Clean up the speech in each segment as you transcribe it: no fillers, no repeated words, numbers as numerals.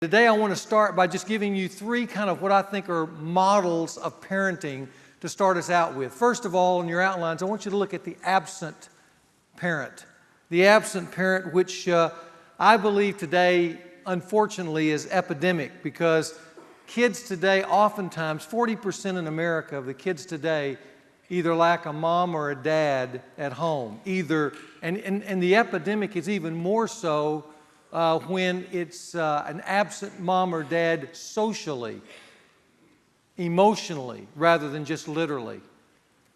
Today I want to start by just giving you three kind of what I think are models of parenting to start us out with. First of all, in your outlines, I want you to look at the absent parent. The absent parent, which I believe today, unfortunately, is epidemic because kids today, oftentimes, 40% in America of the kids today either lack a mom or a dad at home. And the epidemic is even more so when it's an absent mom or dad socially, emotionally, rather than just literally.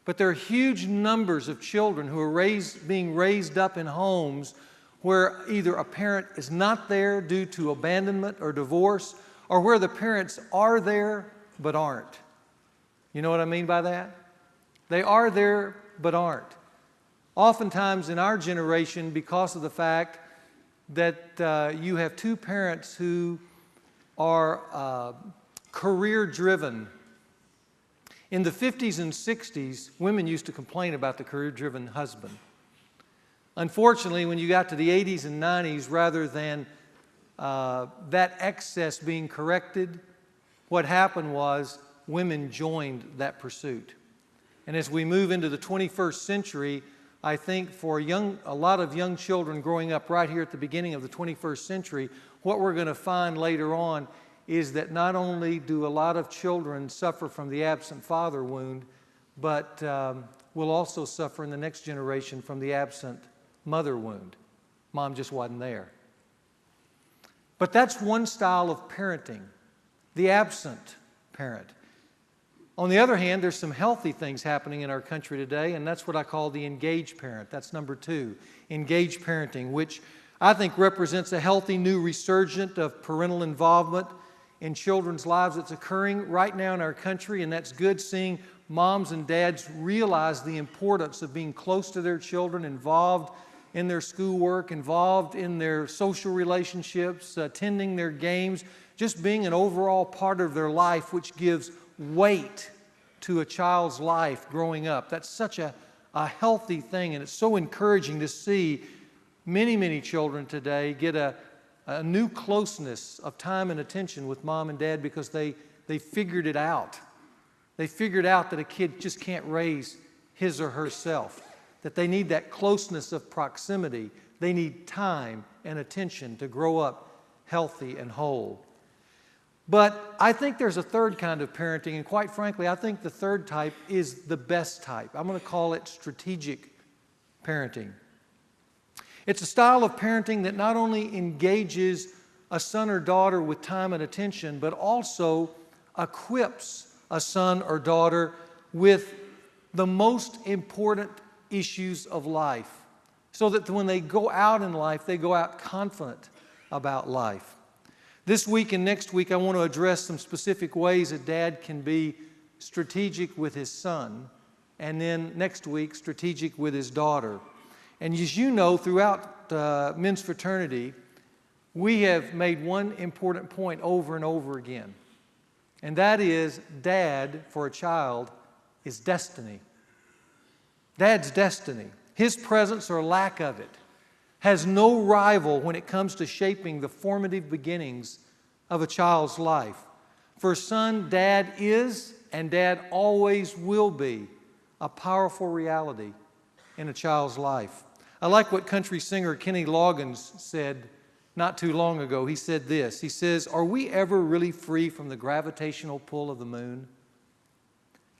But there are huge numbers of children who are being raised up in homes where either a parent is not there due to abandonment or divorce, or where the parents are there but aren't. You know what I mean by that? They are there but aren't. Oftentimes in our generation, because of the fact that you have two parents who are career-driven. In the 50s and 60s, women used to complain about the career-driven husband. Unfortunately, when you got to the 80s and 90s, rather than that excess being corrected, what happened was women joined that pursuit. And as we move into the 21st century, I think for a lot of young children growing up right here at the beginning of the 21st century, what we're going to find later on is that not only do a lot of children suffer from the absent father wound, but will also suffer in the next generation from the absent mother wound. Mom just wasn't there. But that's one style of parenting, the absent parent. On the other hand, there's some healthy things happening in our country today, and that's what I call the engaged parent. That's number two, engaged parenting, which I think represents a healthy new resurgence of parental involvement in children's lives that's occurring right now in our country, and that's good seeing moms and dads realize the importance of being close to their children, involved in their schoolwork, involved in their social relationships, attending their games, just being an overall part of their life, which gives weight to a child's life growing up. That's such a healthy thing, and it's so encouraging to see many children today get a new closeness of time and attention with mom and dad because they figured it out. They figured out that a kid just can't raise his or herself, that they need that closeness of proximity. They need time and attention to grow up healthy and whole. But I think there's a third kind of parenting, and quite frankly, I think the third type is the best type. I'm going to call it strategic parenting. It's a style of parenting that not only engages a son or daughter with time and attention, but also equips a son or daughter with the most important issues of life, so that when they go out in life, they go out confident about life. This week and next week, I want to address some specific ways a dad can be strategic with his son, and then next week, strategic with his daughter. And as you know, throughout men's fraternity, we have made one important point over and over again, and that is dad, for a child, is destiny. Dad's destiny. His presence or lack of it has no rival when it comes to shaping the formative beginnings of a child's life. For a son, dad is, and dad always will be, a powerful reality in a child's life. I like what country singer Kenny Loggins said not too long ago. He said this. He says, "Are we ever really free from the gravitational pull of the moon?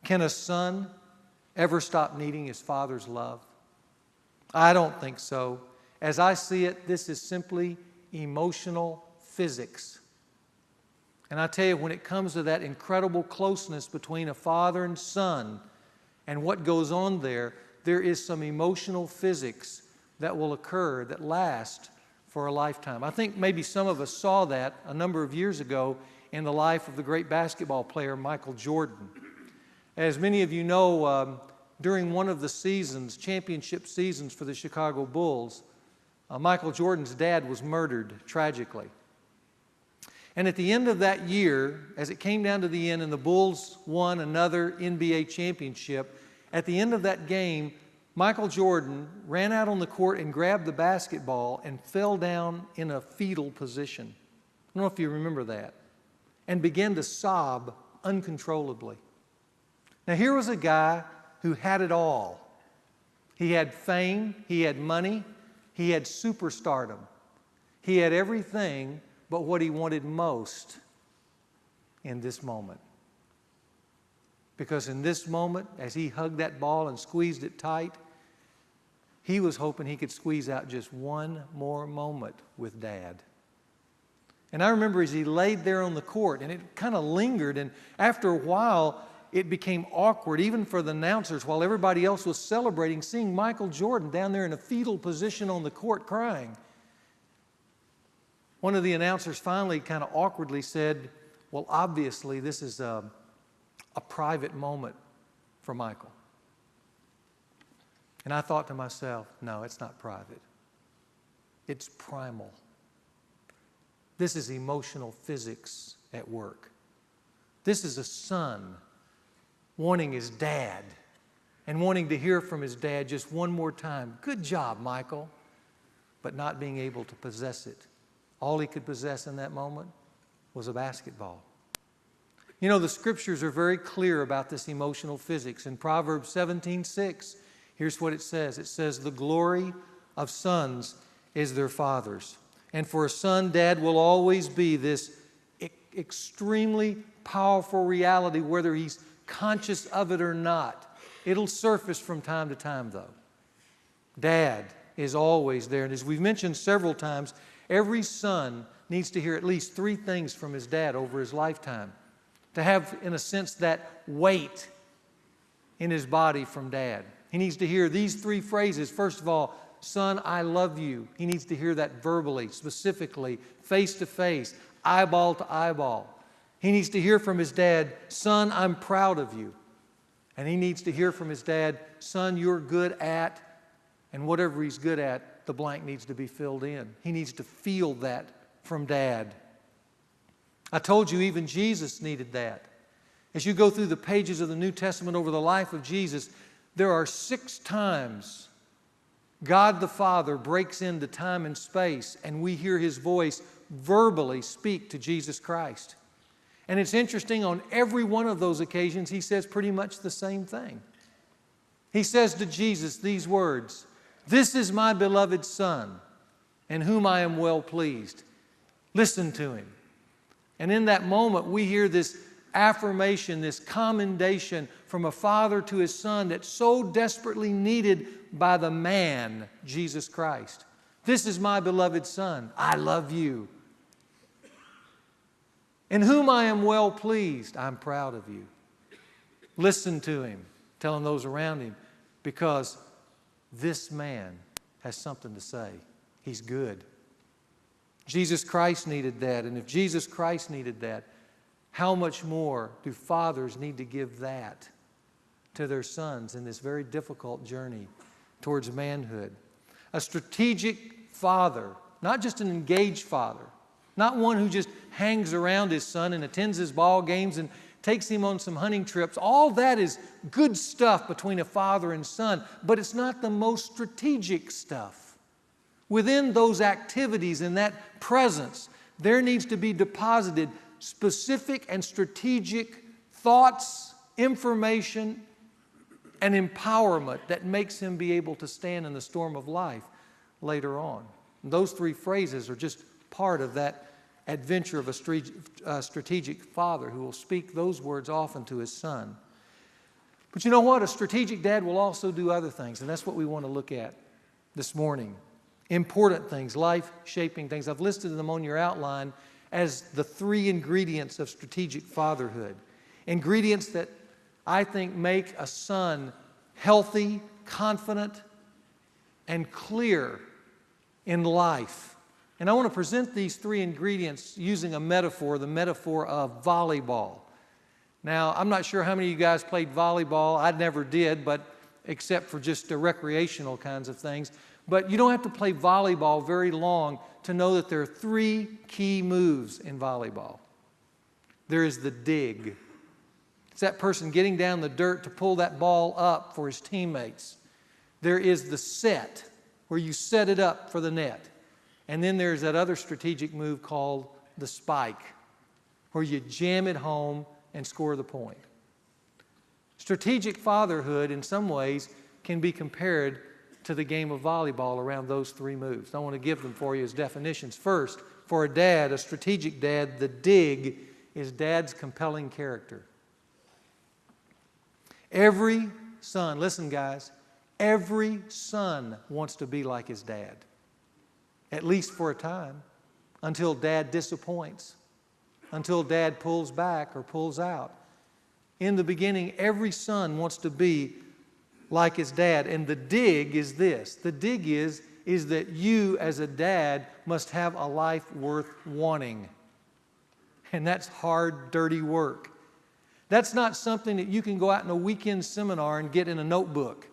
Can a son ever stop needing his father's love? I don't think so. As I see it, this is simply emotional physics." And I tell you, when it comes to that incredible closeness between a father and son and what goes on there, there is some emotional physics that will occur that last for a lifetime. I think maybe some of us saw that a number of years ago in the life of the great basketball player Michael Jordan. As many of you know, during one of the seasons, championship seasons for the Chicago Bulls, Michael Jordan's dad was murdered tragically. And at the end of that year, as it came down to the end and the Bulls won another NBA championship, at the end of that game, Michael Jordan ran out on the court and grabbed the basketball and fell down in a fetal position. I don't know if you remember that. And began to sob uncontrollably. Now here was a guy who had it all. He had fame, he had money, he had superstardom. He had everything but what he wanted most in this moment. Because in this moment, as he hugged that ball and squeezed it tight, he was hoping he could squeeze out just one more moment with Dad. And I remember as he laid there on the court, and it kind of lingered, and after a while, it became awkward, even for the announcers, while everybody else was celebrating, seeing Michael Jordan down there in a fetal position on the court crying. One of the announcers finally kind of awkwardly said, well, obviously this is a private moment for Michael. And I thought to myself, no, it's not private. It's primal. This is emotional physics at work. This is a son wanting his dad and wanting to hear from his dad just one more time. Good job, Michael. But not being able to possess it. All he could possess in that moment was a basketball. You know, the scriptures are very clear about this emotional physics. In Proverbs 17:6, here's what it says. It says, the glory of sons is their fathers. And for a son, dad will always be this extremely powerful reality, whether he's conscious of it or not. It'll surface from time to time, though. Dad is always there. And as we've mentioned several times, every son needs to hear at least 3 things from his dad over his lifetime. To have, in a sense, that weight in his body from Dad. He needs to hear these 3 phrases. First of all, son, I love you. He needs to hear that verbally, specifically, face to face, eyeball to eyeball. He needs to hear from his dad, son, I'm proud of you. And he needs to hear from his dad, son, you're good at, and whatever he's good at, the blank needs to be filled in. He needs to feel that from Dad. I told you even Jesus needed that. As you go through the pages of the New Testament over the life of Jesus, there are 6 times God the Father breaks into time and space, and we hear His voice verbally speak to Jesus Christ. And it's interesting, on every one of those occasions, He says pretty much the same thing. He says to Jesus these words, this is my beloved Son, in whom I am well pleased. Listen to Him. And in that moment, we hear this affirmation, this commendation from a father to his son that's so desperately needed by the man, Jesus Christ. This is my beloved Son. I love you. In whom I am well pleased. I'm proud of you. Listen to Him, telling those around Him, because this man has something to say. He's good. Jesus Christ needed that, and if Jesus Christ needed that, how much more do fathers need to give that to their sons in this very difficult journey towards manhood? A strategic father, not just an engaged father, not one who just hangs around his son and attends his ball games and takes him on some hunting trips. All that is good stuff between a father and son, but it's not the most strategic stuff. Within those activities and that presence, there needs to be deposited specific and strategic thoughts, information, and empowerment that makes him be able to stand in the storm of life later on. And those 3 phrases are just part of that adventure of a strategic father who will speak those words often to his son. But you know what? A strategic dad will also do other things, and that's what we want to look at this morning. Important things, life-shaping things. I've listed them on your outline as the 3 ingredients of strategic fatherhood. Ingredients that I think make a son healthy, confident, and clear in life. And I want to present these 3 ingredients using a metaphor, the metaphor of volleyball. Now, I'm not sure how many of you guys played volleyball. I never did, but except for just the recreational kinds of things. But you don't have to play volleyball very long to know that there are 3 key moves in volleyball. There is the dig. It's that person getting down the dirt to pull that ball up for his teammates. There is the set, where you set it up for the net. And then there's that other strategic move called the spike, where you jam it home and score the point. Strategic fatherhood, in some ways, can be compared to the game of volleyball around those three moves. I want to give them for you as definitions. First, for a dad, a strategic dad, the dig is dad's compelling character. Every son, listen guys, every son wants to be like his dad, at least for a time, until dad disappoints, until dad pulls back or pulls out. In the beginning, every son wants to be like his dad. And the dig is this. The dig is that you as a dad must have a life worth wanting. And that's hard, dirty work. That's not something that you can go out in a weekend seminar and get in a notebook.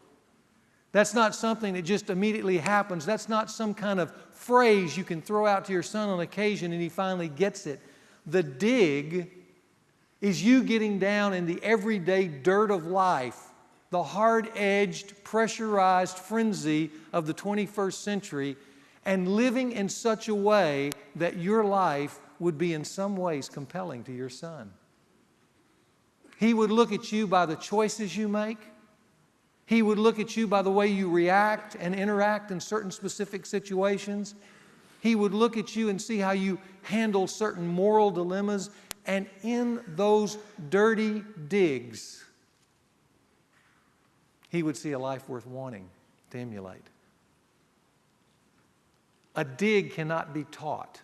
That's not something that just immediately happens. That's not some kind of phrase you can throw out to your son on occasion and he finally gets it. The dig is you getting down in the everyday dirt of life, the hard-edged, pressurized frenzy of the 21st century, and living in such a way that your life would be in some ways compelling to your son. He would look at you by the choices you make. He would look at you by the way you react and interact in certain specific situations. He would look at you and see how you handle certain moral dilemmas. And in those dirty digs, he would see a life worth wanting to emulate. A dig cannot be taught.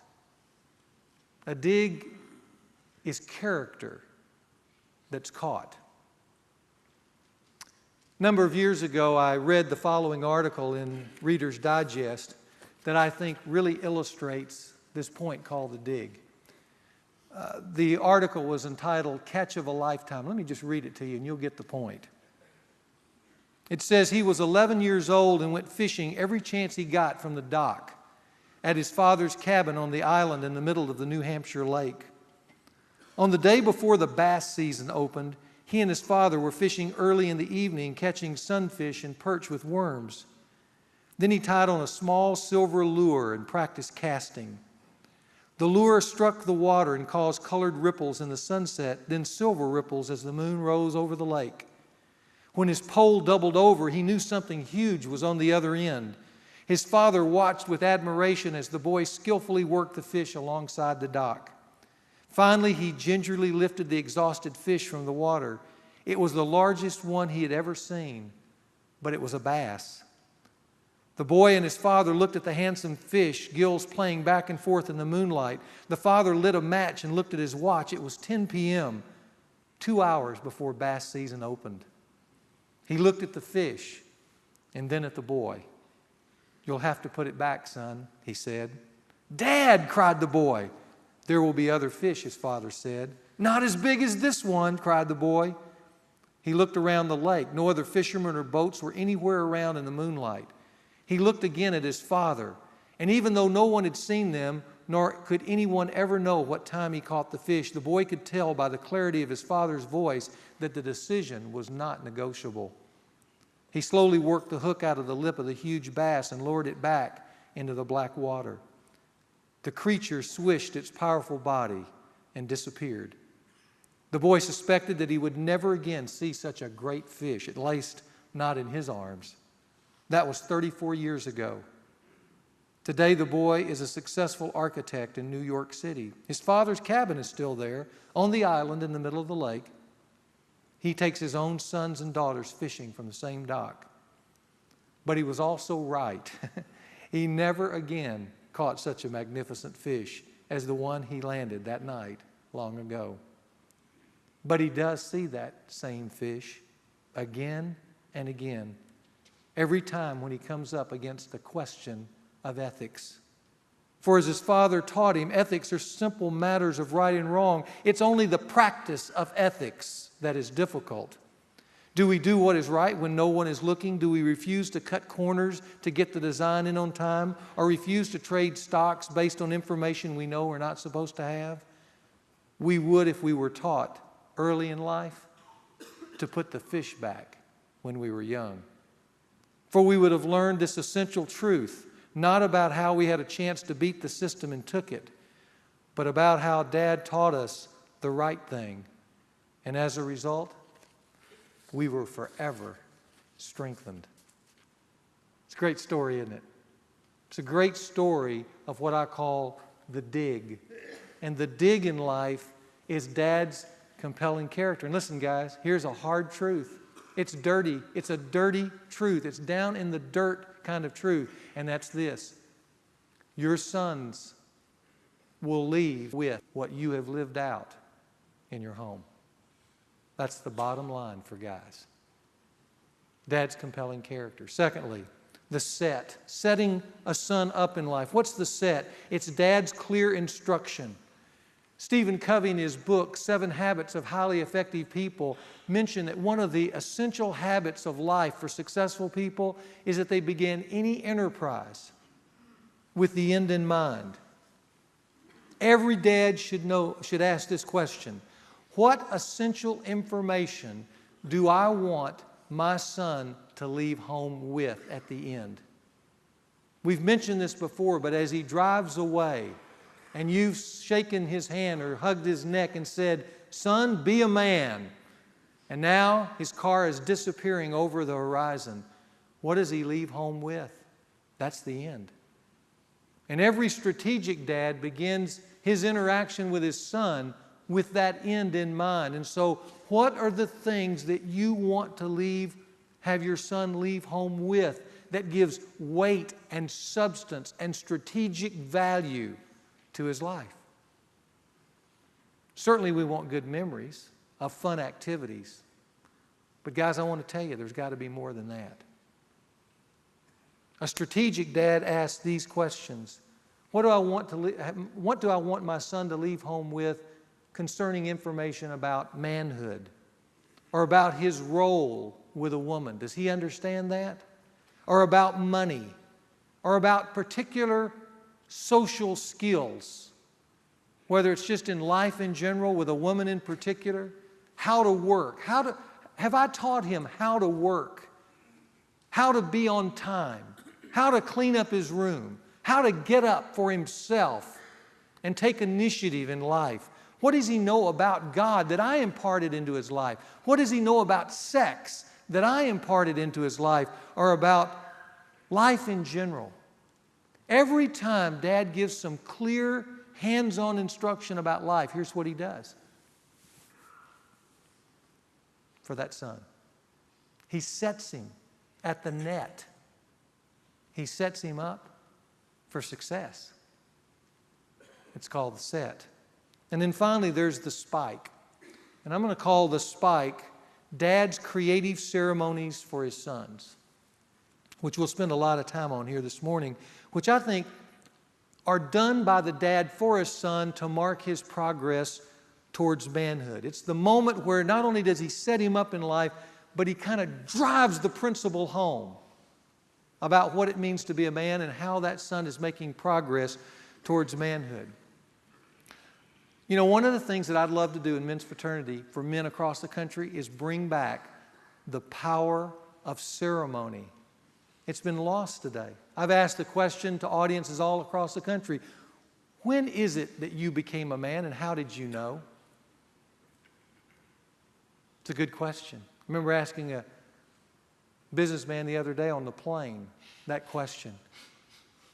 A dig is character that's caught. A number of years ago, I read the following article in Reader's Digest that I think really illustrates this point called the dig. The article was entitled Catch of a Lifetime. Let me just read it to you and you'll get the point. It says, he was 11 years old and went fishing every chance he got from the dock at his father's cabin on the island in the middle of the New Hampshire lake. On the day before the bass season opened, he and his father were fishing early in the evening, catching sunfish and perch with worms. Then he tied on a small silver lure and practiced casting. The lure struck the water and caused colored ripples in the sunset, then silver ripples as the moon rose over the lake. When his pole doubled over, he knew something huge was on the other end. His father watched with admiration as the boy skillfully worked the fish alongside the dock. Finally, he gingerly lifted the exhausted fish from the water. It was the largest one he had ever seen, but it was a bass. The boy and his father looked at the handsome fish, gills playing back and forth in the moonlight. The father lit a match and looked at his watch. It was 10 p.m., 2 hours before bass season opened. He looked at the fish and then at the boy. "You'll have to put it back, son," he said. "Dad," cried the boy. "There will be other fish," his father said. "Not as big as this one," cried the boy. He looked around the lake. No other fishermen or boats were anywhere around in the moonlight. He looked again at his father, and even though no one had seen them, nor could anyone ever know what time he caught the fish, the boy could tell by the clarity of his father's voice that the decision was not negotiable. He slowly worked the hook out of the lip of the huge bass and lowered it back into the black water. The creature swished its powerful body and disappeared. The boy suspected that he would never again see such a great fish, at least not in his arms. That was 34 years ago. Today, the boy is a successful architect in New York City. His father's cabin is still there on the island in the middle of the lake. He takes his own sons and daughters fishing from the same dock. But he was also right. He never again caught such a magnificent fish as the one he landed that night long ago. But he does see that same fish again and again, every time when he comes up against the question of ethics. For as his father taught him, ethics are simple matters of right and wrong. It's only the practice of ethics that is difficult. Do we do what is right when no one is looking? Do we refuse to cut corners to get the design in on time? Or refuse to trade stocks based on information we know we're not supposed to have? We would if we were taught early in life to put the fish back when we were young. For we would have learned this essential truth, not about how we had a chance to beat the system and took it, but about how Dad taught us the right thing. And as a result, we were forever strengthened. It's a great story, isn't it? It's a great story of what I call the dig. And the dig in life is Dad's compelling character. And listen, guys, here's a hard truth. It's dirty. It's a dirty truth. It's down in the dirt kind of truth. And that's this. Your sons will leave with what you have lived out in your home. That's the bottom line for guys. Dad's compelling character. Secondly, the set. Setting a son up in life. What's the set? It's Dad's clear instruction. Stephen Covey, in his book, 7 Habits of Highly Effective People, mentioned that one of the essential habits of life for successful people is that they begin any enterprise with the end in mind. Every dad should ask this question: what essential information do I want my son to leave home with at the end? We've mentioned this before, but as he drives away and you've shaken his hand or hugged his neck and said, "Son, be a man," and now his car is disappearing over the horizon, what does he leave home with? That's the end. And every strategic dad begins his interaction with his son with that end in mind. And so, what are the things that you want to have your son leave home with that gives weight and substance and strategic value to his life? Certainly we want good memories of fun activities. But guys, I want to tell you, there's got to be more than that. A strategic dad asks these questions. What do I want my son to leave home with concerning information about manhood or about his role with a woman? Does he understand that? Or about money or about particular social skills, whether it's just in life in general with a woman in particular, how to work, have I taught him how to work, how to be on time, how to clean up his room, how to get up for himself and take initiative in life? What does he know about God that I imparted into his life? What does he know about sex that I imparted into his life, or about life in general? Every time Dad gives some clear, hands-on instruction about life, here's what he does for that son. He sets him at the net. He sets him up for success. It's called the set. And then finally, there's the spike. And I'm going to call the spike Dad's creative ceremonies for his sons, which we'll spend a lot of time on here this morning, which I think are done by the dad for his son to mark his progress towards manhood. It's the moment where not only does he set him up in life, but he kind of drives the principle home about what it means to be a man and how that son is making progress towards manhood. You know, one of the things that I'd love to do in men's fraternity for men across the country is bring back the power of ceremony. It's been lost today. I've asked the question to audiences all across the country: when is it that you became a man, and how did you know? It's a good question. I remember asking a businessman the other day on the plane that question.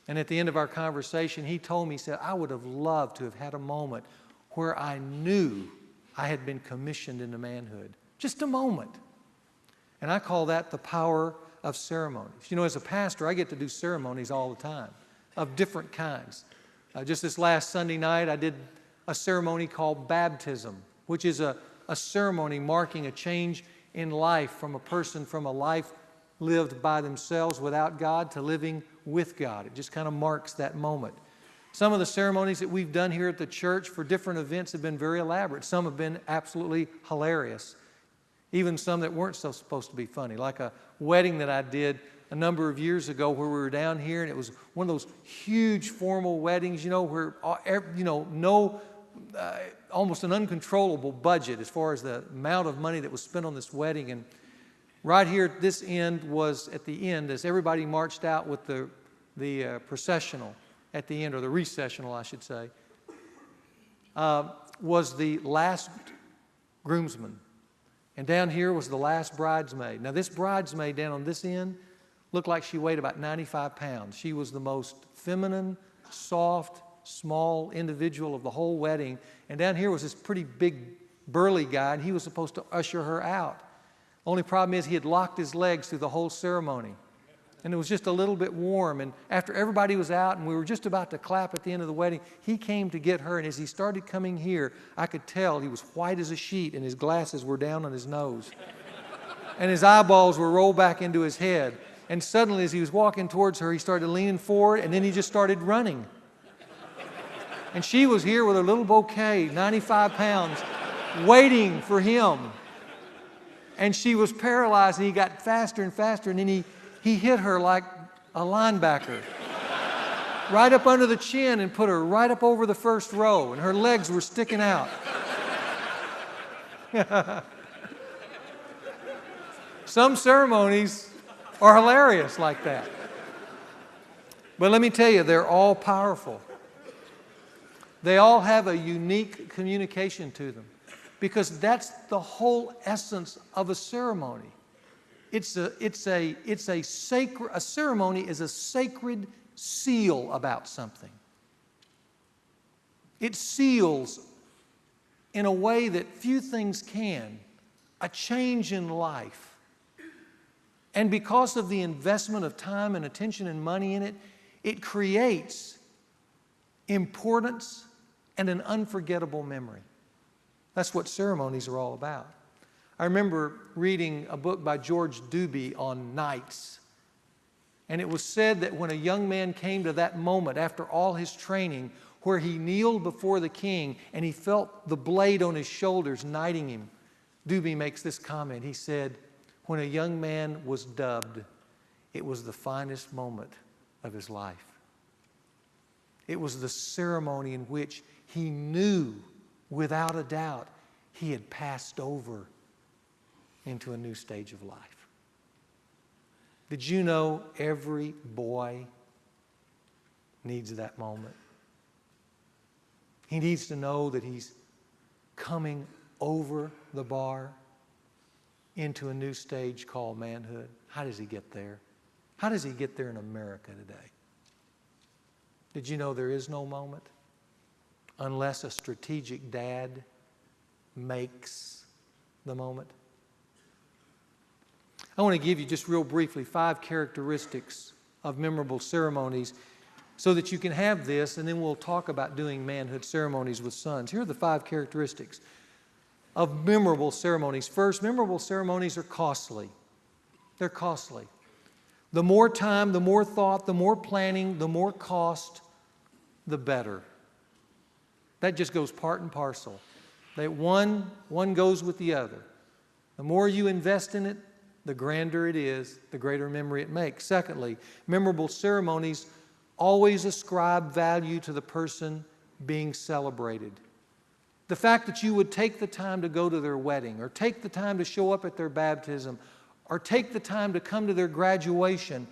And at the end of our conversation, he told me, he said, "I would have loved to have had a moment where I knew I had been commissioned into manhood." Just a moment. And I call that the power of ceremonies. You know, as a pastor, I get to do ceremonies all the time of different kinds. Just this last Sunday night, I did a ceremony called baptism, which is a ceremony marking a change in life from a person from a life lived by themselves without God to living with God. It just kind of marks that moment. Some of the ceremonies that we've done here at the church for different events have been very elaborate. Some have been absolutely hilarious. Even some that weren't so supposed to be funny, like a wedding that I did a number of years ago where we were down here, and it was one of those huge formal weddings, you know, where, almost an uncontrollable budget as far as the amount of money that was spent on this wedding. And right here at this end was, at the end, as everybody marched out with the processional at the end, or the recessional, I should say, was the last groomsman. And down here was the last bridesmaid. Now this bridesmaid down on this end looked like she weighed about 95 pounds. She was the most feminine, soft, small individual of the whole wedding. And down here was this pretty big, burly guy, and he was supposed to usher her out. Only problem is he had locked his legs through the whole ceremony. And it was just a little bit warm. And after everybody was out and we were just about to clap at the end of the wedding, he came to get her. And as he started coming here, I could tell he was white as a sheet and his glasses were down on his nose. And his eyeballs were rolled back into his head. And suddenly, as he was walking towards her, he started leaning forward and then he just started running. And she was here with her little bouquet, 95 pounds, waiting for him. And she was paralyzed and he got faster and faster. And then he hit her like a linebacker, right up under the chin and put her right up over the first row, and her legs were sticking out. Some ceremonies are hilarious like that. But let me tell you, they're all powerful. They all have a unique communication to them because that's the whole essence of a ceremony. A ceremony is a sacred seal about something. It seals, in a way that few things can, a change in life. And because of the investment of time and attention and money in it, it creates importance and an unforgettable memory. That's what ceremonies are all about. I remember reading a book by George Duby on knights. And it was said that when a young man came to that moment after all his training where he kneeled before the king and he felt the blade on his shoulders knighting him, Duby makes this comment. He said, when a young man was dubbed, it was the finest moment of his life. It was the ceremony in which he knew without a doubt he had passed over into a new stage of life. Did you know every boy needs that moment? He needs to know that he's coming over the bar into a new stage called manhood. How does he get there? How does he get there in America today? Did you know there is no moment unless a strategic dad makes the moment? I want to give you just real briefly 5 characteristics of memorable ceremonies so that you can have this, and then we'll talk about doing manhood ceremonies with sons. Here are the 5 characteristics of memorable ceremonies. First, memorable ceremonies are costly. They're costly. The more time, the more thought, the more planning, the more cost, the better. That just goes part and parcel. One goes with the other. The more you invest in it, the grander it is, the greater memory it makes. Secondly, memorable ceremonies always ascribe value to the person being celebrated. The fact that you would take the time to go to their wedding, or take the time to show up at their baptism, or take the time to come to their graduation,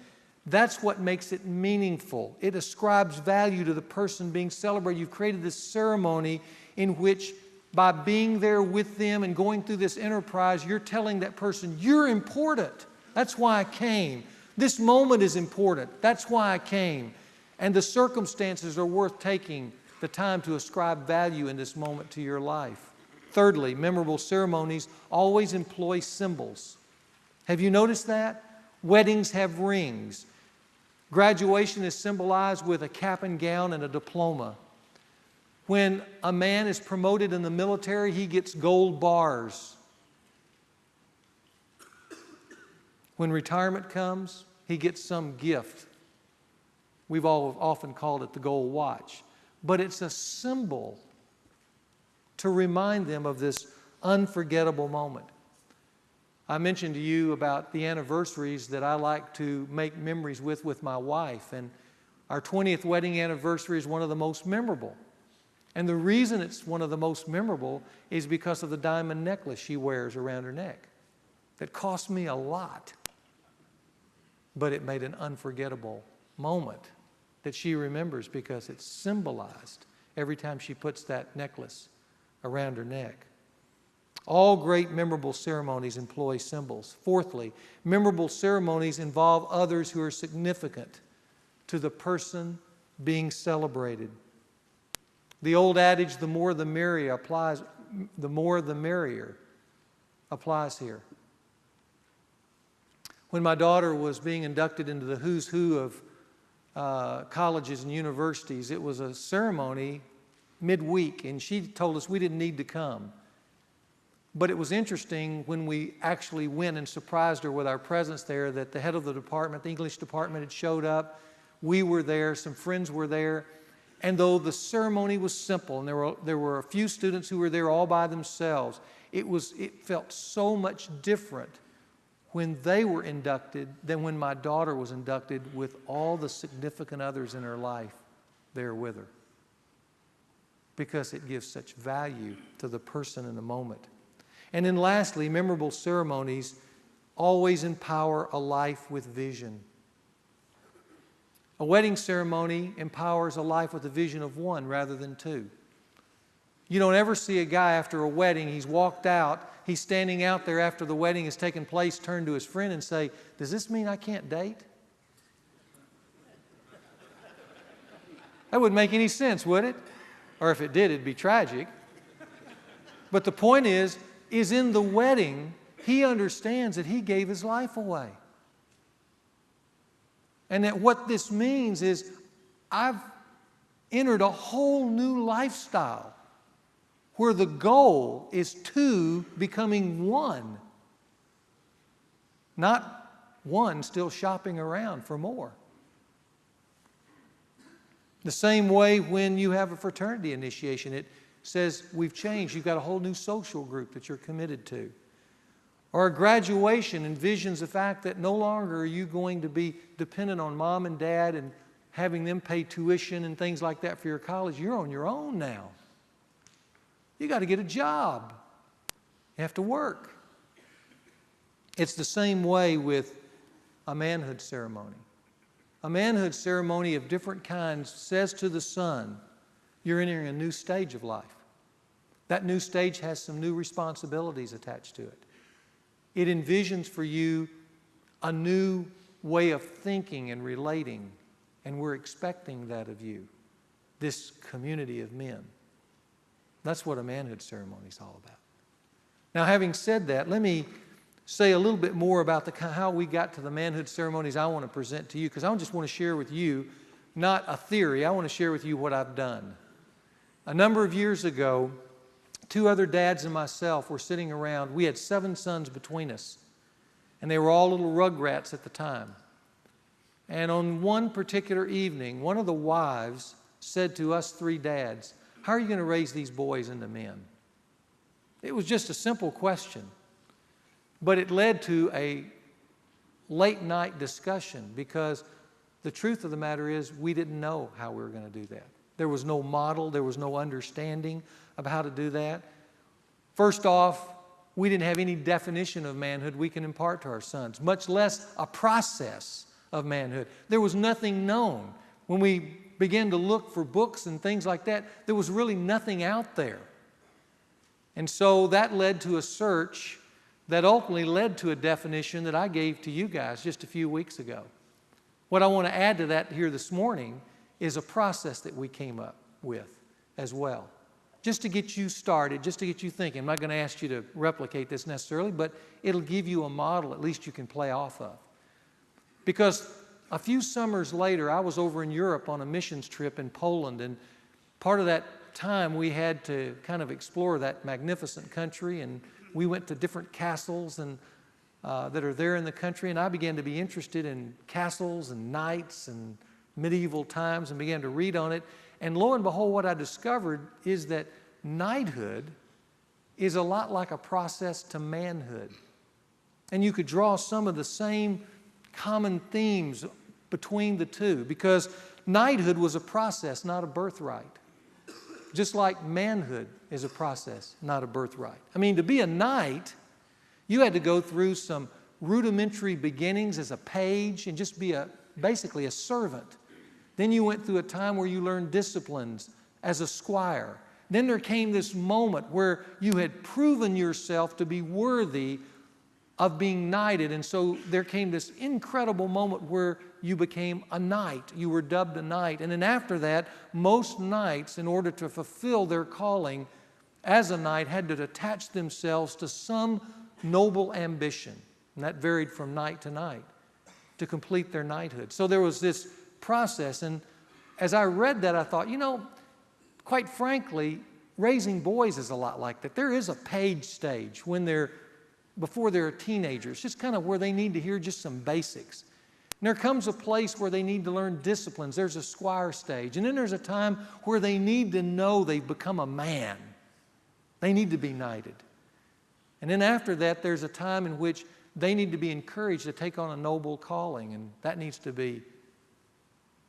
that's what makes it meaningful. It ascribes value to the person being celebrated. You've created this ceremony in which, by being there with them and going through this enterprise, you're telling that person, you're important. That's why I came. This moment is important. That's why I came. And the circumstances are worth taking the time to ascribe value in this moment to your life. Thirdly, memorable ceremonies always employ symbols. Have you noticed that? Weddings have rings. Graduation is symbolized with a cap and gown and a diploma. When a man is promoted in the military, he gets gold bars. When retirement comes, he gets some gift. We've all often called it the gold watch. But it's a symbol to remind them of this unforgettable moment. I mentioned to you about the anniversaries that I like to make memories with my wife. And our 20th wedding anniversary is one of the most memorable. And the reason it's one of the most memorable is because of the diamond necklace she wears around her neck. That cost me a lot. But it made an unforgettable moment that she remembers because it symbolized every time she puts that necklace around her neck. All great memorable ceremonies employ symbols. Fourthly, memorable ceremonies involve others who are significant to the person being celebrated. The old adage, the more the merrier, applies here. When my daughter was being inducted into the who's who of colleges and universities, it was a ceremony midweek, and she told us we didn't need to come. But it was interesting when we actually went and surprised her with our presence there that the head of the department, the English department, had showed up. We were there, some friends were there. And though the ceremony was simple, and there were a few students who were there all by themselves, it felt so much different when they were inducted than when my daughter was inducted with all the significant others in her life there with her. Because it gives such value to the person in the moment. And then lastly, memorable ceremonies always empower a life with vision. A wedding ceremony empowers a life with a vision of one rather than two. You don't ever see a guy after a wedding, he's walked out, he's standing out there after the wedding has taken place, turn to his friend and say, "Does this mean I can't date?" That wouldn't make any sense, would it? Or if it did, it'd be tragic. But the point is in the wedding, he understands that he gave his life away. And that what this means is I've entered a whole new lifestyle where the goal is two becoming one. Not one still shopping around for more. The same way when you have a fraternity initiation, it says we've changed. You've got a whole new social group that you're committed to. Or a graduation envisions the fact that no longer are you going to be dependent on mom and dad and having them pay tuition and things like that for your college. You're on your own now. You got to get a job. You have to work. It's the same way with a manhood ceremony. A manhood ceremony of different kinds says to the son, you're entering a new stage of life. That new stage has some new responsibilities attached to it. It envisions for you a new way of thinking and relating, and we're expecting that of you, this community of men. That's what a manhood ceremony is all about. Now, having said that, let me say a little bit more about how we got to the manhood ceremonies I want to present to you, because I just want to share with you, not a theory, I want to share with you what I've done. A number of years ago, 2 other dads and myself were sitting around. We had 7 sons between us, and they were all little rugrats at the time. And on one particular evening, one of the wives said to us 3 dads, "How are you going to raise these boys into men?" It was just a simple question, but it led to a late night discussion, because the truth of the matter is we didn't know how we were going to do that. There was no model, there was no understanding of how to do that. First off, we didn't have any definition of manhood we can impart to our sons, much less a process of manhood. There was nothing known. When we began to look for books and things like that, there was really nothing out there. And so that led to a search that ultimately led to a definition that I gave to you guys just a few weeks ago. What I want to add to that here this morning is a process that we came up with as well. Just to get you started, just to get you thinking. I'm not going to ask you to replicate this necessarily, but it'll give you a model at least you can play off of. Because a few summers later, I was over in Europe on a missions trip in Poland, and part of that time we had to kind of explore that magnificent country, and we went to different castles and that are there in the country, and I began to be interested in castles and knights and medieval times and began to read on it. And lo and behold, what I discovered is that knighthood is a lot like a process to manhood. And you could draw some of the same common themes between the two, because knighthood was a process, not a birthright. Just like manhood is a process, not a birthright. I mean, to be a knight, you had to go through some rudimentary beginnings as a page and just be basically a servant. Then you went through a time where you learned disciplines as a squire. Then there came this moment where you had proven yourself to be worthy of being knighted. And so there came this incredible moment where you became a knight. You were dubbed a knight. And then after that, most knights, in order to fulfill their calling as a knight, had to attach themselves to some noble ambition. And that varied from knight to knight to complete their knighthood. So there was this process. And as I read that, I thought, quite frankly, raising boys is a lot like that. There is a page stage before they're teenagers, just kind of where they need to hear just some basics. And there comes a place where they need to learn disciplines. There's a squire stage. And then there's a time where they need to know they've become a man. They need to be knighted. And then after that, there's a time in which they need to be encouraged to take on a noble calling, and that needs to be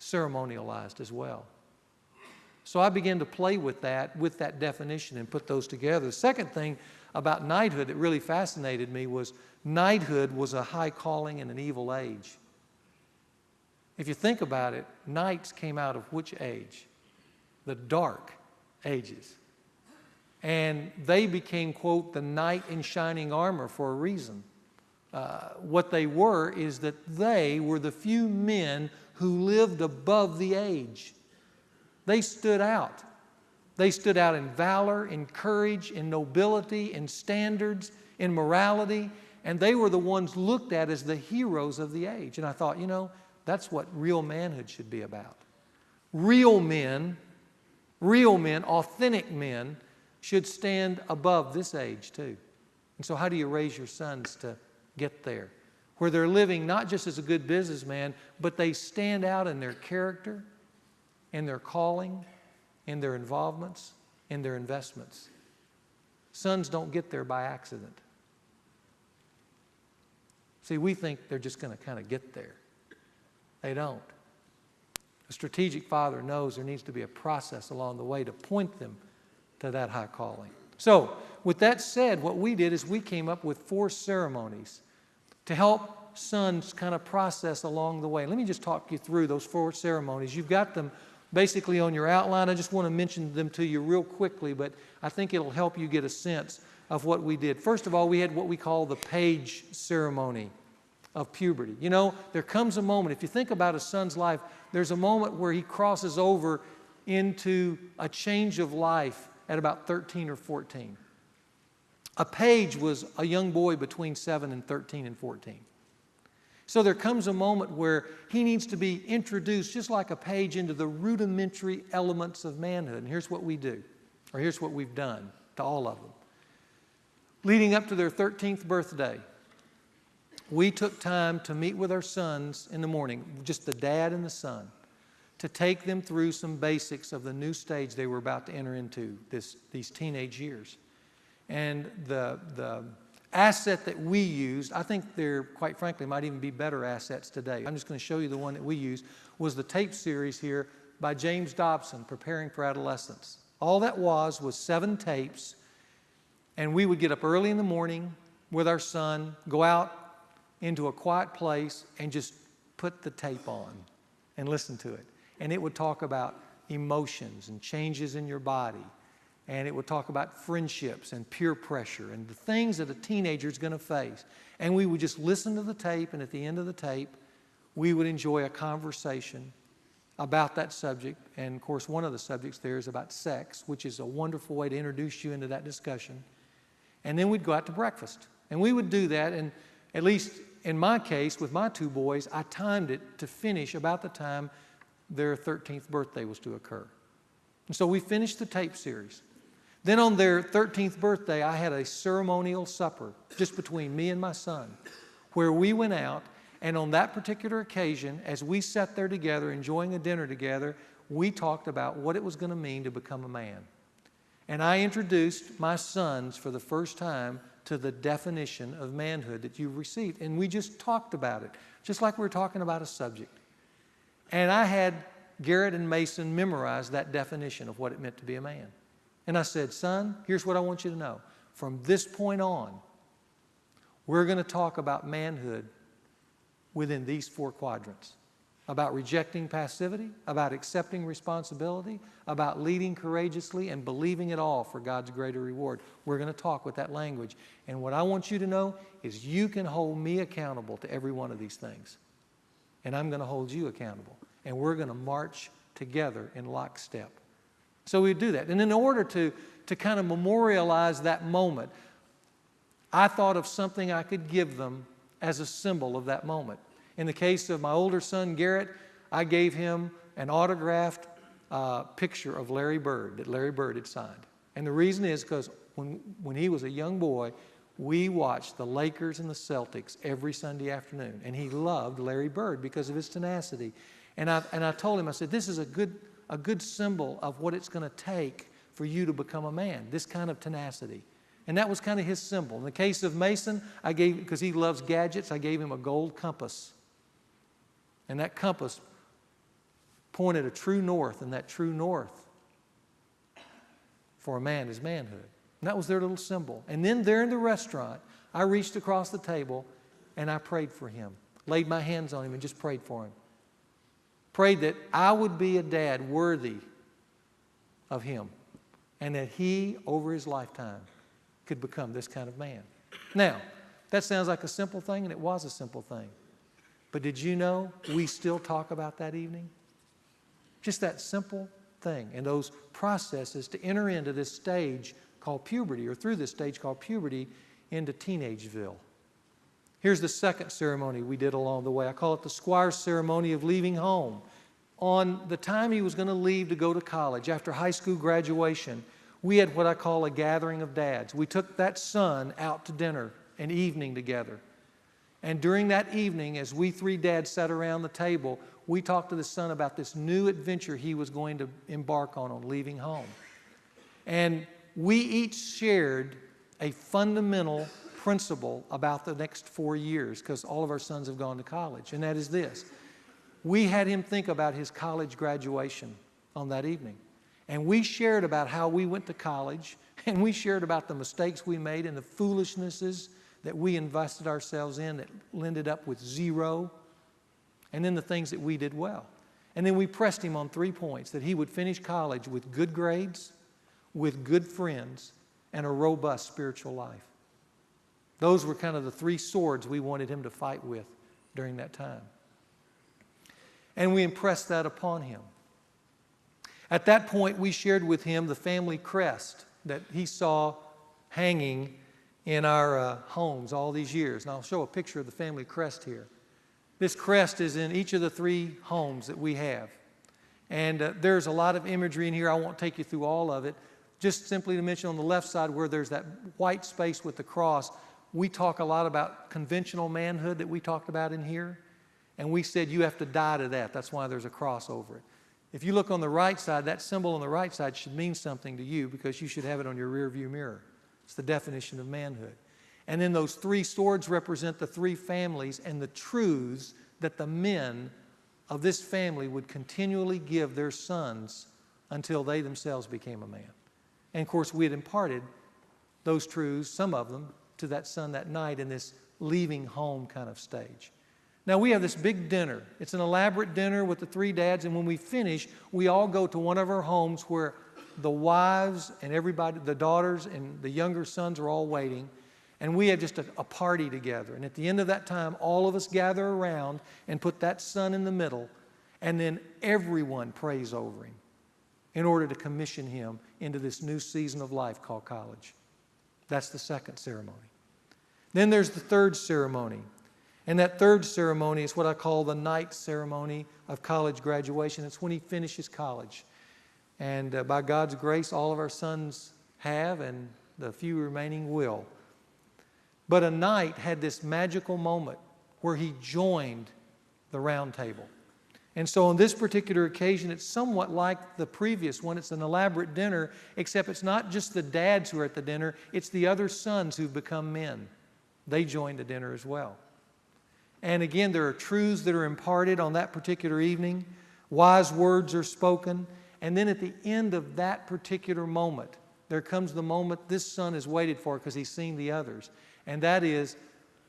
ceremonialized as well. So I began to play with that definition and put those together. The second thing about knighthood that really fascinated me was knighthood was a high calling in an evil age. If you think about it, knights came out of which age? The Dark Ages. And they became, quote, the knight in shining armor for a reason. What they were is that they were the few men who lived above the age. They stood out. They stood out in valor, in courage, in nobility, in standards, in morality, and they were the ones looked at as the heroes of the age. And I thought, that's what real manhood should be about. Real men, authentic men, should stand above this age too. And so how do you raise your sons to get there? Where they're living not just as a good businessman, but they stand out in their character, in their calling, in their involvements, in their investments. Sons don't get there by accident. See, we think they're just going to kind of get there. They don't. A strategic father knows there needs to be a process along the way to point them to that high calling. So, with that said, what we did is we came up with 4 ceremonies to help sons kind of process along the way. Let me just talk you through those 4 ceremonies. You've got them basically on your outline. I just want to mention them to you real quickly, but I think it'll help you get a sense of what we did. First of all, we had what we call the page ceremony of puberty. There comes a moment, if you think about a son's life, there's a moment where he crosses over into a change of life at about 13 or 14. A page was a young boy between 7 and 13 and 14. So there comes a moment where he needs to be introduced, just like a page, into the rudimentary elements of manhood. And here's what we do, or here's what we've done to all of them. Leading up to their 13th birthday, we took time to meet with our sons in the morning, just the dad and the son, to take them through some basics of the new stage they were about to enter into, these teenage years. And the asset that we used, I think there, quite frankly, might even be better assets today. I'm just going to show you the one that we used, was the tape series here by James Dobson, Preparing for Adolescence. All that was 7 tapes, and we would get up early in the morning with our son, go out into a quiet place, and just put the tape on and listen to it. And it would talk about emotions and changes in your body. And it would talk about friendships and peer pressure and the things that a teenager is going to face. And we would just listen to the tape, and at the end of the tape, we would enjoy a conversation about that subject. And, of course, one of the subjects there is about sex, which is a wonderful way to introduce you into that discussion. And then we'd go out to breakfast. And we would do that, and at least in my case, with my 2 boys, I timed it to finish about the time their 13th birthday was to occur. And so we finished the tape series. Then on their 13th birthday, I had a ceremonial supper just between me and my son, where we went out, and on that particular occasion, as we sat there together enjoying a dinner together, we talked about what it was going to mean to become a man. And I introduced my sons for the first time to the definition of manhood that you've received. And we just talked about it, just like we were talking about a subject. And I had Garrett and Mason memorize that definition of what it meant to be a man. And I said, son, here's what I want you to know. From this point on, we're going to talk about manhood within these 4 quadrants. about rejecting passivity, about accepting responsibility, about leading courageously and believing it all for God's greater reward. We're going to talk with that language. And what I want you to know is you can hold me accountable to every one of these things. And I'm going to hold you accountable. And we're going to march together in lockstep. So we do that. And in order to kind of memorialize that moment, I thought of something I could give them as a symbol of that moment. In the case of my older son, Garrett, I gave him an autographed picture of Larry Bird that Larry Bird had signed. And the reason is because when he was a young boy, we watched the Lakers and the Celtics every Sunday afternoon. And he loved Larry Bird because of his tenacity. And I told him, I said, this is a good symbol of what it's going to take for you to become a man, this kind of tenacity. And that was kind of his symbol. In the case of Mason, I gave, because he loves gadgets, I gave him a gold compass. And that compass pointed a true north, and that true north for a man is manhood. And that was their little symbol. And then there in the restaurant, I reached across the table and I prayed for him, laid my hands on him and just prayed for him. Prayed that I would be a dad worthy of him and that he, over his lifetime, could become this kind of man. Now, that sounds like a simple thing, and it was a simple thing. But did you know we still talk about that evening? Just that simple thing and those processes to enter into this stage called puberty, or through this stage called puberty, into teenageville. Here's the second ceremony we did along the way. I call it the squire's ceremony of leaving home. On the time he was going to leave to go to college, after high school graduation, we had what I call a gathering of dads. We took that son out to dinner, an evening together. And during that evening, as we three dads sat around the table, we talked to the son about this new adventure he was going to embark on leaving home. And we each shared a fundamental principle about the next 4 years, because all of our sons have gone to college, and that is this. We had him think about his college graduation on that evening. And we shared about how we went to college, and we shared about the mistakes we made and the foolishnesses that we invested ourselves in that ended up with zero, and then the things that we did well. And then we pressed him on 3 points: that he would finish college with good grades, with good friends, and a robust spiritual life. Those were kind of the 3 swords we wanted him to fight with during that time. And we impressed that upon him. At that point, we shared with him the family crest that he saw hanging in our homes all these years. And I'll show a picture of the family crest here. This crest is in each of the 3 homes that we have. And there's a lot of imagery in here. I won't take you through all of it. Just simply to mention on the left side where there's that white space with the cross, we talk a lot about conventional manhood that we talked about in here. And we said you have to die to that. That's why there's a cross over it. If you look on the right side, that symbol on the right side should mean something to you, because you should have it on your rear view mirror. It's the definition of manhood. And then those 3 swords represent the 3 families and the truths that the men of this family would continually give their sons until they themselves became a man. And of course, we had imparted those truths, some of them, to that son that night in this leaving home kind of stage. Now, we have this big dinner. It's an elaborate dinner with the 3 dads, and when we finish, we all go to one of our homes where the wives and everybody, the daughters and the younger sons are all waiting, and we have just a party together. And at the end of that time, all of us gather around and put that son in the middle, and then everyone prays over him in order to commission him into this new season of life called college. That's the second ceremony. Then there's the third ceremony. And that third ceremony is what I call the night ceremony of college graduation. It's when he finishes college. And by God's grace, all of our sons have, and the few remaining will. But a night had this magical moment where he joined the round table. And so on this particular occasion, it's somewhat like the previous one. It's an elaborate dinner, except it's not just the dads who are at the dinner, it's the other sons who've become men. They joined the dinner as well. And again, there are truths that are imparted on that particular evening. Wise words are spoken. And then at the end of that particular moment, there comes the moment this son has waited for because he's seen the others. And that is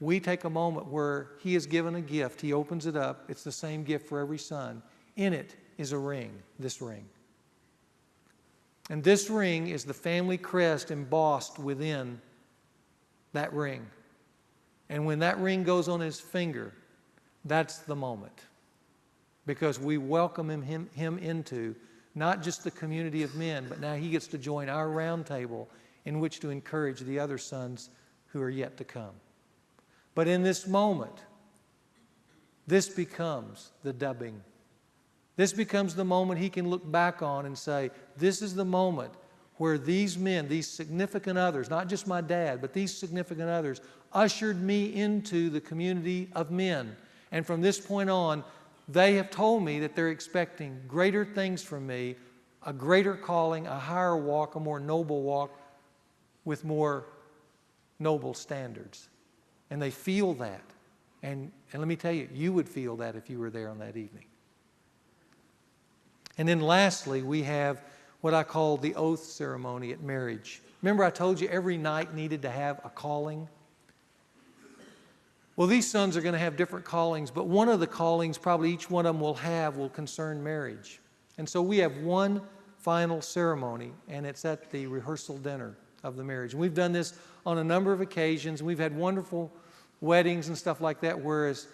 we take a moment where he is given a gift. He opens it up. It's the same gift for every son. In it is a ring, this ring. And this ring is the family crest embossed within that ring. And when that ring goes on his finger, that's the moment. Because we welcome him into not just the community of men, but now he gets to join our round table in which to encourage the other sons who are yet to come. But in this moment, this becomes the dubbing. This becomes the moment he can look back on and say, this is the moment where these men, these significant others, not just my dad, but these significant others, ushered me into the community of men. And from this point on, they have told me that they're expecting greater things from me, a greater calling, a higher walk, a more noble walk with more noble standards. And they feel that. And let me tell you, you would feel that if you were there on that evening. And then lastly, we have what I call the oath ceremony at marriage. Remember I told you every night needed to have a calling? Well, these sons are going to have different callings, but one of the callings probably each one of them will concern marriage. And so we have one final ceremony, and it's at the rehearsal dinner of the marriage. And we've done this on a number of occasions. We've had wonderful weddings and stuff like that, whereas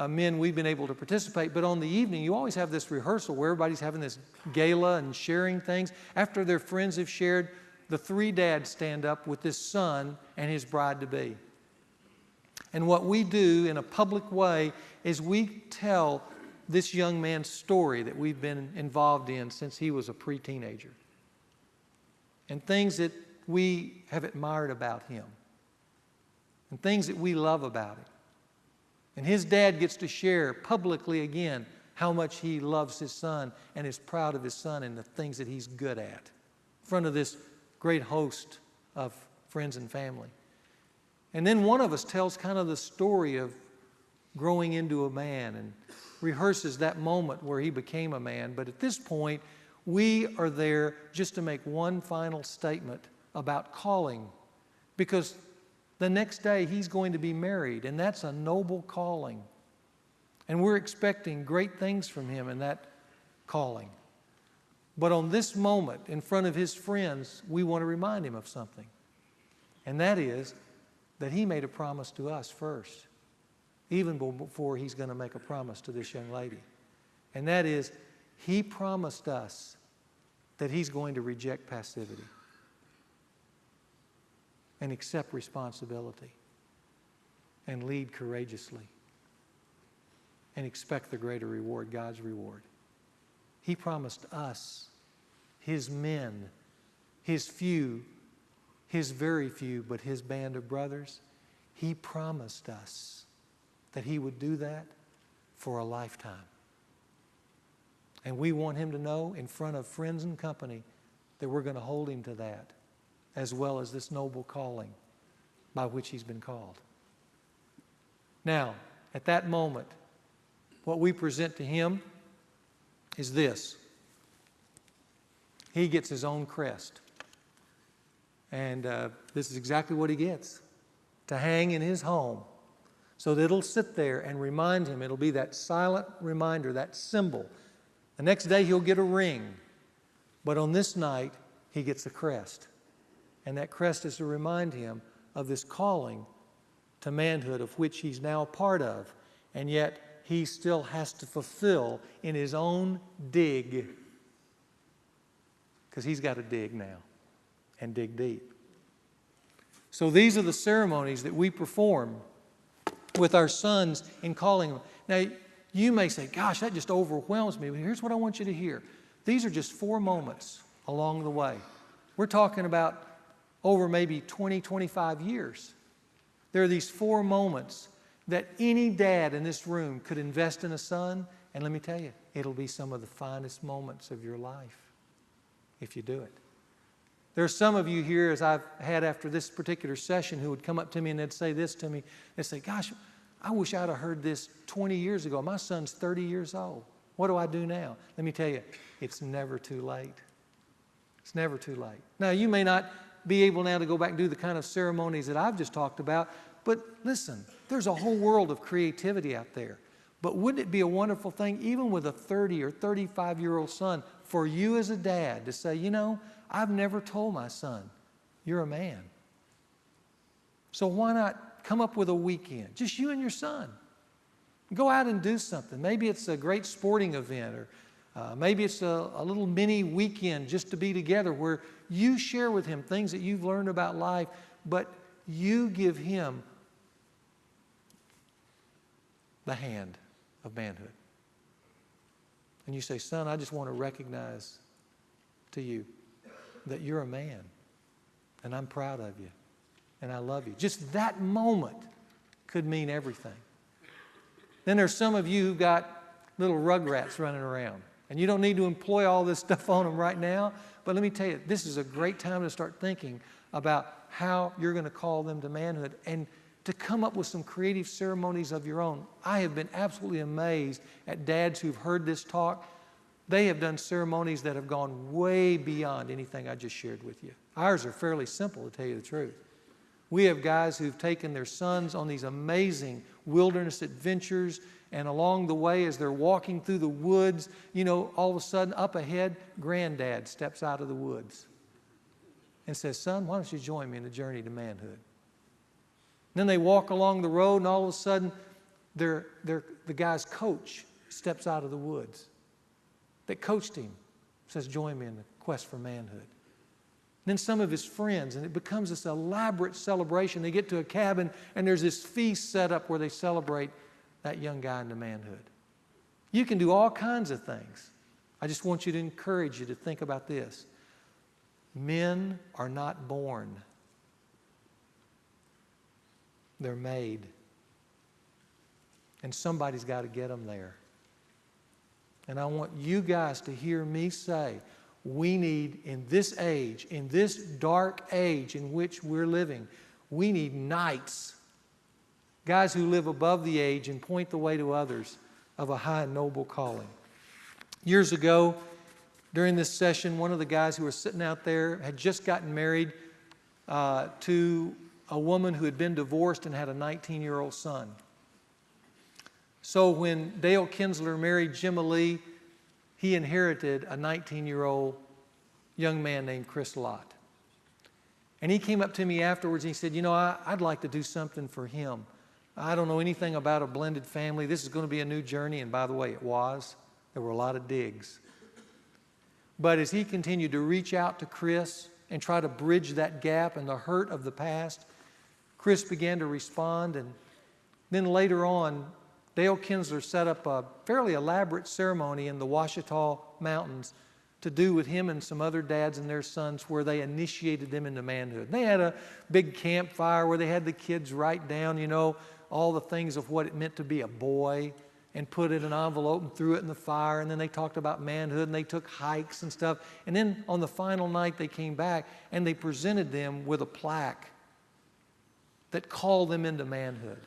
men, we've been able to participate. But on the evening, you always have this rehearsal where everybody's having this gala and sharing things. After their friends have shared, the three dads stand up with this son and his bride-to-be. And what we do in a public way is we tell this young man's story that we've been involved in since he was a pre-teenager. And things that we have admired about him. And things that we love about him. And his dad gets to share publicly again how much he loves his son and is proud of his son and the things that he's good at in front of this great host of friends and family. And then one of us tells kind of the story of growing into a man and rehearses that moment where he became a man. But at this point, we are there just to make one final statement about calling, because the next day he's going to be married, and that's a noble calling. And we're expecting great things from him in that calling. But on this moment, in front of his friends, we want to remind him of something. And that is that he made a promise to us first, even before he's going to make a promise to this young lady. And that is, he promised us that he's going to reject passivity and accept responsibility and lead courageously and expect the greater reward, God's reward. He promised us, his men, his few, his very few, but his band of brothers, he promised us that he would do that for a lifetime. And we want him to know in front of friends and company that we're going to hold him to that, as well as this noble calling by which he's been called. Now, at that moment, what we present to him is this. He gets his own crest. And this is exactly what he gets, to hang in his home so that it'll sit there and remind him. It'll be that silent reminder, that symbol. The next day he'll get a ring, but on this night he gets a crest. And that crest is to remind him of this calling to manhood of which he's now part of, and yet he still has to fulfill in his own dig, because he's got to dig now and dig deep. So these are the ceremonies that we perform with our sons in calling them. Now, you may say, gosh, that just overwhelms me. But here's what I want you to hear. These are just 4 moments along the way. We're talking about over maybe 20, 25 years. There are these 4 moments that any dad in this room could invest in a son. And let me tell you, it'll be some of the finest moments of your life if you do it. There are some of you here, as I've had after this particular session, who would come up to me and they'd say this to me. They'd say, gosh, I wish I'd have heard this 20 years ago. My son's 30 years old. What do I do now? Let me tell you, it's never too late. It's never too late. Now, you may not be able now to go back and do the kind of ceremonies that I've just talked about, But listen, there's a whole world of creativity out there. But wouldn't it be a wonderful thing, even with a 30 or 35-year-old son, for you as a dad to say, you know, I've never told my son, you're a man. So why not come up with a weekend, just you and your son? Go out and do something. Maybe it's a great sporting event, or maybe it's a little mini weekend just to be together where you share with him things that you've learned about life, but you give him the hand of manhood. And you say, son, I just want to recognize to you that you're a man, and I'm proud of you, and I love you. Just that moment could mean everything. Then there's some of you who've got little rugrats running around, and you don't need to employ all this stuff on them right now, but let me tell you, this is a great time to start thinking about how you're going to call them to manhood and to come up with some creative ceremonies of your own. I have been absolutely amazed at dads who've heard this talk. They have done ceremonies that have gone way beyond anything I just shared with you. Ours are fairly simple, to tell you the truth. We have guys who've taken their sons on these amazing wilderness adventures, and along the way, as they're walking through the woods, you know, all of a sudden up ahead, granddad steps out of the woods and says, son, why don't you join me in the journey to manhood? Then they walk along the road, and all of a sudden, the guy's coach steps out of the woods that coached him, says, join me in the quest for manhood. Then some of his friends, and it becomes this elaborate celebration. They get to a cabin, and there's this feast set up where they celebrate that young guy into manhood. You can do all kinds of things. I just want you to encourage you to think about this. Men are not born. They're made. And somebody's got to get them there. And I want you guys to hear me say, we need, in this age, in this dark age in which we're living, we need knights, guys who live above the age and point the way to others of a high and noble calling. Years ago, during this session, one of the guys who were sitting out there had just gotten married to a woman who had been divorced and had a 19-year-old son. So when Dale Kinsler married Jimma Lee, he inherited a 19-year-old young man named Chris Lott. And he came up to me afterwards and he said, you know, I'd like to do something for him. I don't know anything about a blended family. This is going to be a new journey. And by the way, it was. There were a lot of digs. But as he continued to reach out to Chris and try to bridge that gap and the hurt of the past, Chris began to respond. And then later on, Dale Kinsler set up a fairly elaborate ceremony in the Ouachita Mountains to do with him and some other dads and their sons where they initiated them into manhood. They had a big campfire where they had the kids write down, you know, all the things of what it meant to be a boy and put it in an envelope and threw it in the fire. And then they talked about manhood and they took hikes and stuff. And then on the final night they came back and they presented them with a plaque that called them into manhood.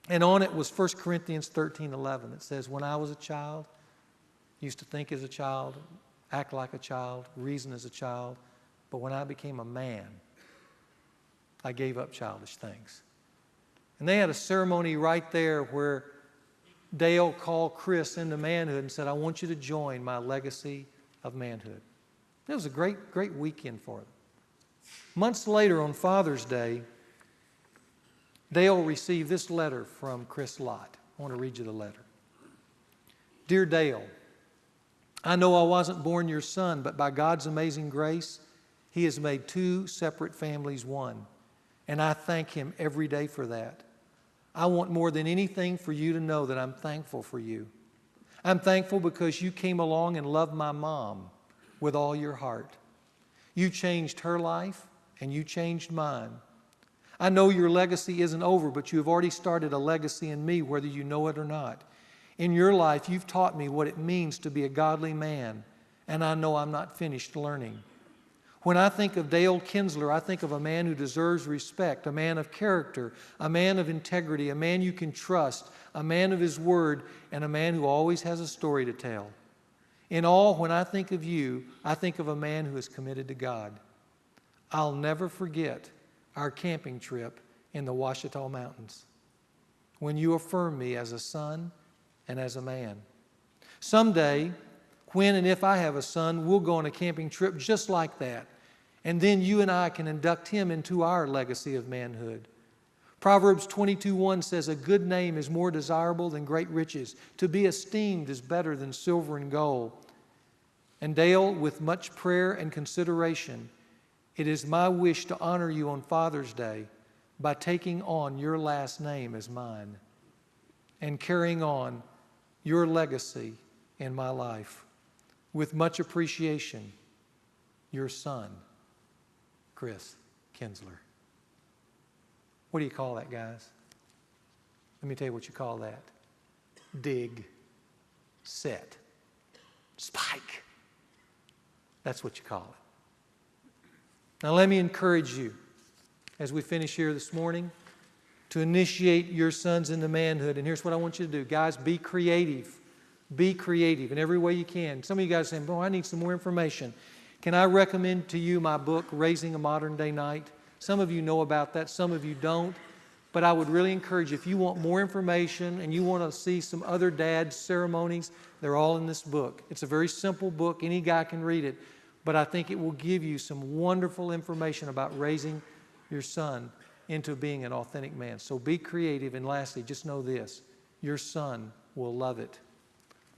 And on it was 1 Corinthians 13:11. It says, when I was a child, used to think as a child, act like a child, reason as a child. But when I became a man, I gave up childish things. And they had a ceremony right there where Dale called Chris into manhood and said, I want you to join my legacy of manhood. It was a great, great weekend for them. Months later, on Father's Day, Dale received this letter from Chris Lott. I want to read you the letter. Dear Dale, I know I wasn't born your son, but by God's amazing grace, He has made two separate families one. And I thank Him every day for that. I want more than anything for you to know that I'm thankful for you. I'm thankful because you came along and loved my mom with all your heart. You changed her life and you changed mine. I know your legacy isn't over, but you have already started a legacy in me, whether you know it or not. In your life, you've taught me what it means to be a godly man, and I know I'm not finished learning. When I think of Dale Kinsler, I think of a man who deserves respect, a man of character, a man of integrity, a man you can trust, a man of his word, and a man who always has a story to tell. In all, when I think of you, I think of a man who is committed to God. I'll never forget our camping trip in the Ouachita Mountains, when you affirm me as a son and as a man. Someday, when and if I have a son, we'll go on a camping trip just like that. And then you and I can induct him into our legacy of manhood. Proverbs 22:1 says, a good name is more desirable than great riches. To be esteemed is better than silver and gold. And Dale, with much prayer and consideration, it is my wish to honor you on Father's Day by taking on your last name as mine and carrying on your legacy in my life. With much appreciation, your son, Chris Kinsler. What do you call that, guys? Let me tell you what you call that. Dig, set, spike. That's what you call it. Now let me encourage you, as we finish here this morning, to initiate your sons into manhood. And here's what I want you to do. Guys, be creative. Be creative in every way you can. Some of you guys are saying, boy, I need some more information. Can I recommend to you my book, Raising a Modern Day Knight? Some of you know about that, some of you don't. But I would really encourage you, if you want more information and you want to see some other dad's ceremonies, they're all in this book. It's a very simple book. Any guy can read it. But I think it will give you some wonderful information about raising your son into being an authentic man. So be creative. And lastly, just know this. Your son will love it.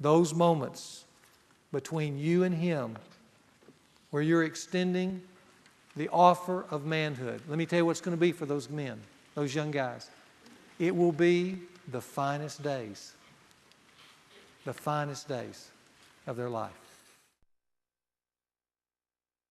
Those moments between you and him where you're extending the offer of manhood. Let me tell you what it's going to be for those men, those young guys. It will be the finest days of their life.